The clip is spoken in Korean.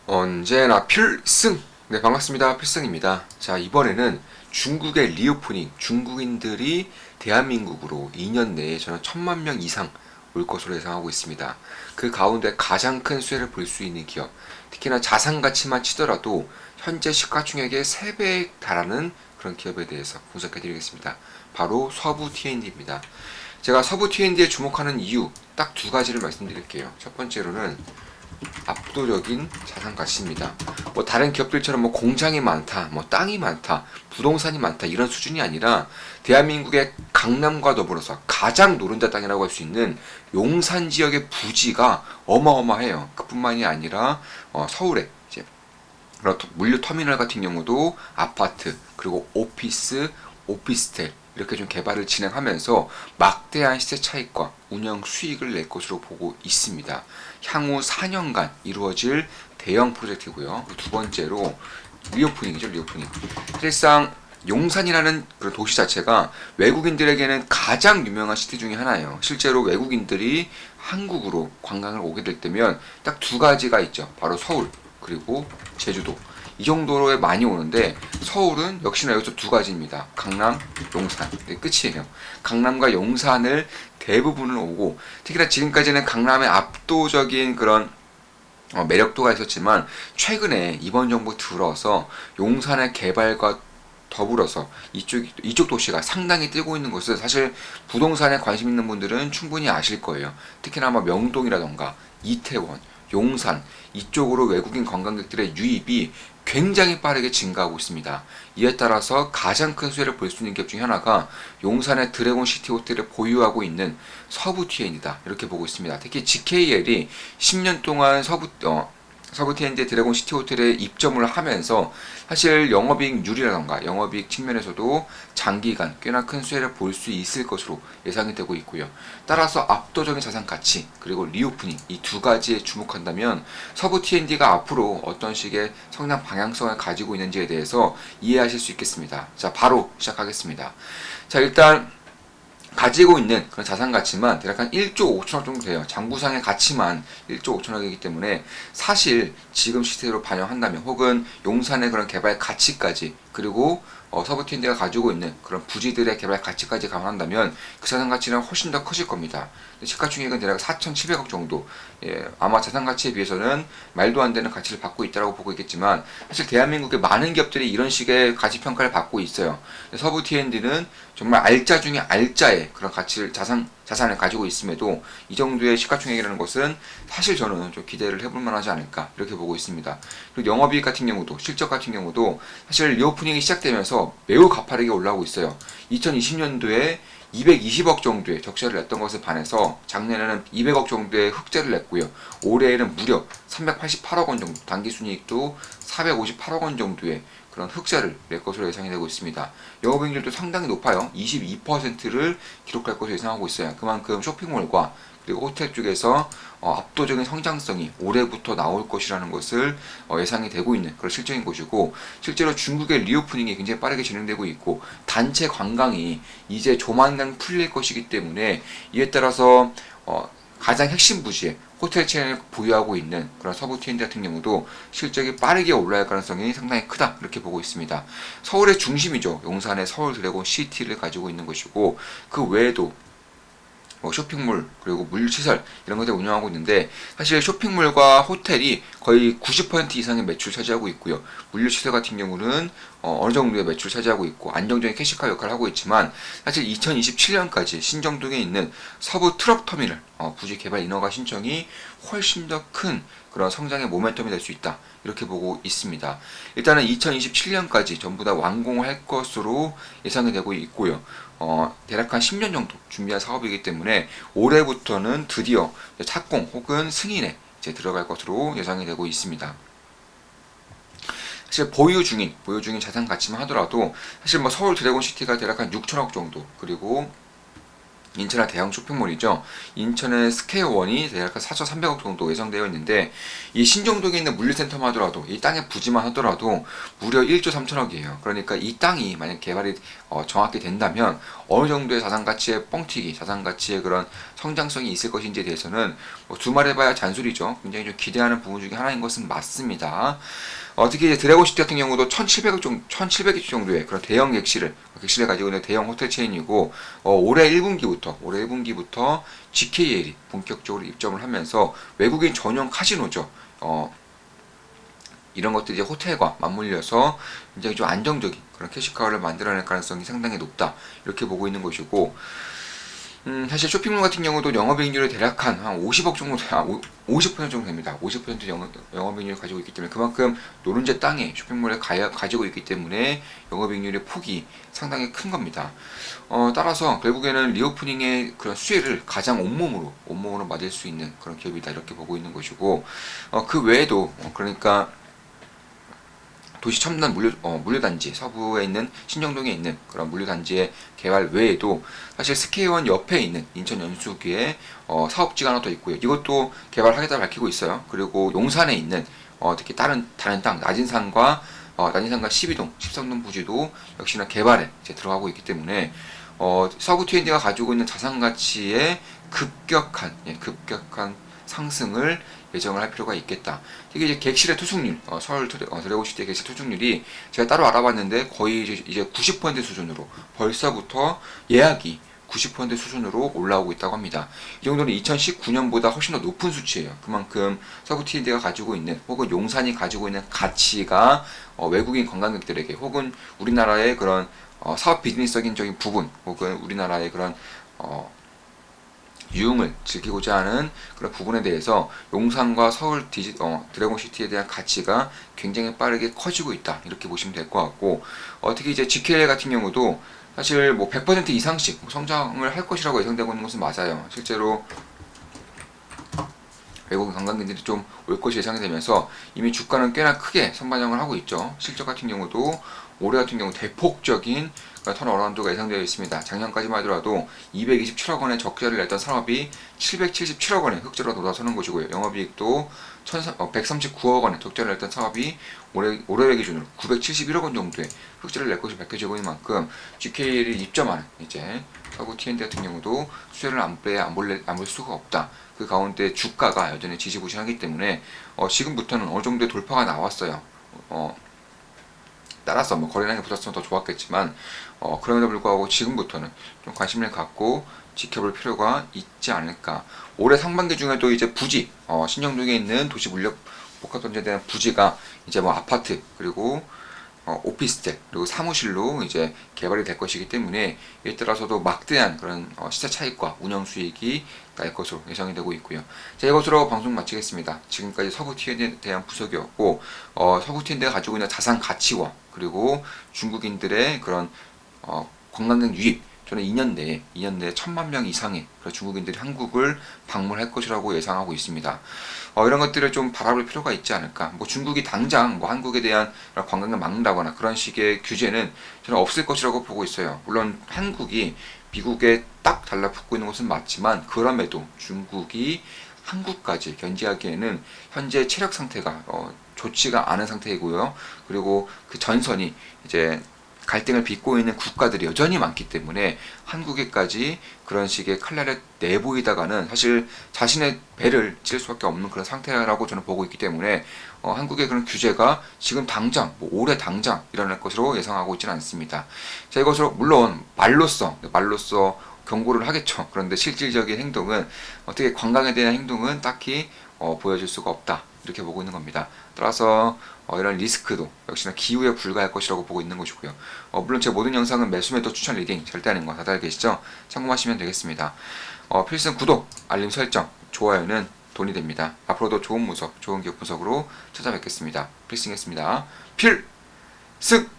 언제나 필승! 네, 반갑습니다. 필승입니다. 자, 이번에는 중국의 리오프닝, 중국인들이 대한민국으로 2년 내에 저는 1000만 명 이상 올 것으로 예상하고 있습니다. 그 가운데 가장 큰 수혜를 볼 수 있는 기업, 특히나 자산 가치만 치더라도 현재 시가총액의 3배에 달하는 그런 기업에 대해서 분석해 드리겠습니다. 바로 서부 T&D입니다. 제가 서부 T&D에 주목하는 이유 딱 두 가지를 말씀드릴게요. 첫 번째로는 압도적인 자산 가치입니다. 뭐 다른 기업들처럼 뭐 공장이 많다, 뭐 땅이 많다, 부동산이 많다 이런 수준이 아니라 대한민국의 강남과 더불어서 가장 노른자 땅이라고 할 수 있는 용산 지역의 부지가 어마어마해요. 그뿐만이 아니라 서울에 이제 그런 물류 터미널 같은 경우도 아파트 그리고 오피스텔 이렇게 좀 개발을 진행하면서 막대한 시세 차익과 운영 수익을 낼 것으로 보고 있습니다. 향후 4년간 이루어질 대형 프로젝트고요. 두 번째로 리오프닝이죠, 리오프닝. 사실상 용산이라는 그런 도시 자체가 외국인들에게는 가장 유명한 시티 중에 하나예요. 실제로 외국인들이 한국으로 관광을 오게 될 때면 딱 두 가지가 있죠. 바로 서울 그리고 제주도. 이 정도로 많이 오는데 서울은 역시나 여기서 두 가지입니다. 강남, 용산. 네, 끝이에요. 강남과 용산을 대부분을 오고 특히나 지금까지는 강남의 압도적인 그런 매력도가 있었지만 최근에 이번 정부 들어서 용산의 개발과 더불어서 이쪽 도시가 상당히 뜨고 있는 것은 사실 부동산에 관심 있는 분들은 충분히 아실 거예요. 특히나 뭐 명동이라던가 이태원, 용산 이쪽으로 외국인 관광객들의 유입이 굉장히 빠르게 증가하고 있습니다. 이에 따라서 가장 큰 수혜를 볼 수 있는 기업 중 하나가 용산의 드래곤 시티 호텔을 보유하고 있는 서부 T&D다 이렇게 보고 있습니다. 특히 GKL이 10년 동안 서부 T&D 드래곤 시티 호텔에 입점을 하면서 사실 영업이익률이라던가 영업이익 측면에서도 장기간 꽤나 큰 수혜를 볼 수 있을 것으로 예상이 되고 있고요. 따라서 압도적인 자산 가치 그리고 리오프닝 이 두 가지에 주목한다면 서부 T&D가 앞으로 어떤 식의 성장 방향성을 가지고 있는지에 대해서 이해하실 수 있겠습니다. 자, 바로 시작하겠습니다. 자, 일단 가지고 있는 그런 자산 가치만 대략 한 1조 5천억 정도 돼요. 장부상의 가치만 1조 5천억이기 때문에 사실 지금 시세로 반영한다면 혹은 용산의 그런 개발 가치까지 그리고 서부 T&D가 가지고 있는 그런 부지들의 개발 가치까지 감안한다면 그 자산 가치는 훨씬 더 커질 겁니다. 시가총액은 대략 4,700억 정도. 예, 아마 자산 가치에 비해서는 말도 안 되는 가치를 받고 있다고 보고 있겠지만 사실 대한민국의 많은 기업들이 이런 식의 가치 평가를 받고 있어요. 서부 T&D는 정말 알짜 중에 알짜의 그런 가치를 자산을 가지고 있음에도 이 정도의 시가총액이라는 것은 사실 저는 좀 기대를 해볼 만하지 않을까 이렇게 보고 있습니다. 그리고 영업이익 같은 경우도 실적 같은 경우도 사실 리오프닝이 시작되면서 매우 가파르게 올라오고 있어요. 2020년도에 220억 정도의 적자를 냈던 것에 반해서 작년에는 200억 정도의 흑자를 냈고요. 올해에는 무려 388억 원 정도, 당기순이익도 458억 원 정도의 그런 흑자를 낼 것으로 예상이 되고 있습니다. 영업이익률도 상당히 높아요. 22%를 기록할 것으로 예상하고 있어요. 그만큼 쇼핑몰과 그리고 호텔 쪽에서 압도적인 성장성이 올해부터 나올 것이라는 것을 예상이 되고 있는 그런 실적인 것이고 실제로 중국의 리오프닝이 굉장히 빠르게 진행되고 있고 단체 관광이 이제 조만간 풀릴 것이기 때문에 이에 따라서 가장 핵심 부지에 호텔 체인을 보유하고 있는 그런 서부 T&D 같은 경우도 실적이 빠르게 올라갈 가능성이 상당히 크다 이렇게 보고 있습니다. 서울의 중심이죠. 용산의 서울 드래곤 시티를 가지고 있는 것이고 그 외에도 쇼핑몰 그리고 물류시설 이런 것들 운영하고 있는데 사실 쇼핑몰과 호텔이 거의 90% 이상의 매출 차지하고 있고요. 물류시설 같은 경우는 어느 정도의 매출 차지하고 있고 안정적인 캐시카 역할을 하고 있지만 사실 2027년까지 신정동에 있는 서부 트럭터미널 부지 개발 인허가 신청이 훨씬 더 큰 그런 성장의 모멘텀이 될 수 있다 이렇게 보고 있습니다. 일단은 2027년까지 전부 다 완공을 할 것으로 예상이 되고 있고요. 대략 한 10년 정도 준비한 사업이기 때문에 올해부터는 드디어 착공 혹은 승인에 이제 들어갈 것으로 예상이 되고 있습니다. 사실 보유 중인 자산 가치만 하더라도 사실 뭐 서울 드래곤시티가 대략 한 6천억 정도 그리고 인천의 대형 쇼핑몰이죠. 인천의 스퀘어원이 대략 4,300억 정도 예상되어 있는데 이 신정동에 있는 물류센터만 하더라도 이 땅의 부지만 하더라도 무려 1조 3천억이에요. 그러니까 이 땅이 만약 개발이 정확히 된다면 어느 정도의 자산가치의 뻥튀기, 자산가치의 그런 성장성이 있을 것인지에 대해서는 뭐 두말해봐야 잔소리죠. 굉장히 좀 기대하는 부분 중에 하나인 것은 맞습니다. 특히 이제 드래곤시티 같은 경우도 1,700억 정도의 그런 대형 객실을 가지고 있는 대형 호텔 체인이고, 올해 1분기부터 GKL이 본격적으로 입점을 하면서 외국인 전용 카지노죠. 이런 것들이 이제 호텔과 맞물려서 굉장히 좀 안정적인 그런 캐시카우를 만들어낼 가능성이 상당히 높다. 이렇게 보고 있는 것이고, 사실 쇼핑몰 같은 경우도 영업이익률이 대략 한 50억 정도, 50% 정도 됩니다. 50% 영업이익률을 가지고 있기 때문에 그만큼 노른자 땅에 쇼핑몰에 가지고 있기 때문에 영업이익률의 폭이 상당히 큰 겁니다. 따라서 결국에는 리오프닝의 그런 수혜를 가장 온몸으로 맞을 수 있는 그런 기업이다. 이렇게 보고 있는 것이고, 그 외에도, 그러니까 도시 첨단 물류단지, 서부에 있는 신정동에 있는 그런 물류단지의 개발 외에도 사실 스케이원 옆에 있는 인천 연수구에 사업지가 하나 더 있고요. 이것도 개발하겠다 밝히고 있어요. 그리고 용산에 있는 특히 다른 땅 나진산과 12동, 13동 부지도 역시나 개발에 이제 들어가고 있기 때문에 서부 T&D가 가지고 있는 자산 가치의 급격한 상승을 예정을 할 필요가 있겠다. 이게 이제 객실의 투숙률, 서울 드래곤시티의 객실 투숙률이 제가 따로 알아봤는데 거의 이제 90% 수준으로 벌써부터 예약이 90% 수준으로 올라오고 있다고 합니다. 이 정도는 2019년보다 훨씬 더 높은 수치예요. 그만큼 서부 T&D가 가지고 있는 혹은 용산이 가지고 있는 가치가 외국인 관광객들에게 혹은 우리나라의 그런 사업 비즈니스적인 부분 혹은 우리나라의 그런 유흥을 즐기고자 하는 그런 부분에 대해서 용산과 서울 드래곤시티에 대한 가치가 굉장히 빠르게 커지고 있다. 이렇게 보시면 될 것 같고, 특히 이제 GKL 같은 경우도 사실 뭐 100% 이상씩 성장을 할 것이라고 예상되고 있는 것은 맞아요. 실제로 외국인 관광객들이 좀 올 것이 예상이 되면서 이미 주가는 꽤나 크게 선반영을 하고 있죠. 실적 같은 경우도 올해 같은 경우 대폭적인 턴어라운드가 예상되어 있습니다. 작년까지만 하더라도 227억 원의 적자를 냈던 산업이 777억 원의 흑자로 돌아서는 것이고요. 영업이익도 139억 원의 적자를 냈던 사업이 올해 기준으로 971억 원 정도의 흑자를 낼 것이 밝혀지고 있는 만큼 GKL이 입점하는 이제 서구 T&D 같은 경우도 수혜를 안 볼 수가 없다. 그 가운데 주가가 여전히 지지부진하기 때문에 지금부터는 어느 정도의 돌파가 나왔어요. 따라서 뭐 거래량이 붙었으면 더 좋았겠지만 그럼에도 불구하고 지금부터는 좀 관심을 갖고 지켜볼 필요가 있지 않을까. 올해 상반기 중에도 이제 부지 신정동에 있는 도시 물력 복합단지에 대한 부지가 이제 뭐 아파트 그리고 오피스텔 그리고 사무실로 이제 개발이 될 것이기 때문에 이에 따라서도 막대한 그런 시세 차익과 운영 수익이 날 것으로 예상이 되고 있고요. 자, 이것으로 방송 마치겠습니다. 지금까지 서부 T&D에 대한 부석이었고 서부 T&D가 가지고 있는 자산 가치와 그리고 중국인들의 그런 관광객 유입 저는 2년 내에 1,000만 명 이상의 중국인들이 한국을 방문할 것이라고 예상하고 있습니다. 이런 것들을 좀 바라볼 필요가 있지 않을까. 뭐 중국이 당장 뭐 한국에 대한 관광을 막는다거나 그런 식의 규제는 저는 없을 것이라고 보고 있어요. 물론 한국이 미국에 딱 달라붙고 있는 것은 맞지만 그럼에도 중국이 한국까지 견제하기에는 현재 체력 상태가 좋지가 않은 상태이고요. 그리고 그 전선이 이제 갈등을 빚고 있는 국가들이 여전히 많기 때문에 한국에까지 그런 식의 칼날을 내보이다가는 사실 자신의 배를 칠 수밖에 없는 그런 상태라고 저는 보고 있기 때문에 한국의 그런 규제가 지금 당장 올해 당장 일어날 것으로 예상하고 있지는 않습니다. 자, 이것으로 물론 말로써 경고를 하겠죠. 그런데 실질적인 행동은 어떻게 관광에 대한 행동은 딱히 보여줄 수가 없다. 이렇게 보고 있는 겁니다. 따라서 이런 리스크도 역시나 기후에 불과할 것이라고 보고 있는 것이고요. 물론 제 모든 영상은 매수매도 추천 리딩 절대 아닌 거 다들 알고 계시죠? 참고하시면 되겠습니다. 필승 구독, 알림 설정, 좋아요는 돈이 됩니다. 앞으로도 좋은 기업 분석으로 찾아뵙겠습니다. 필승했습니다. 필승!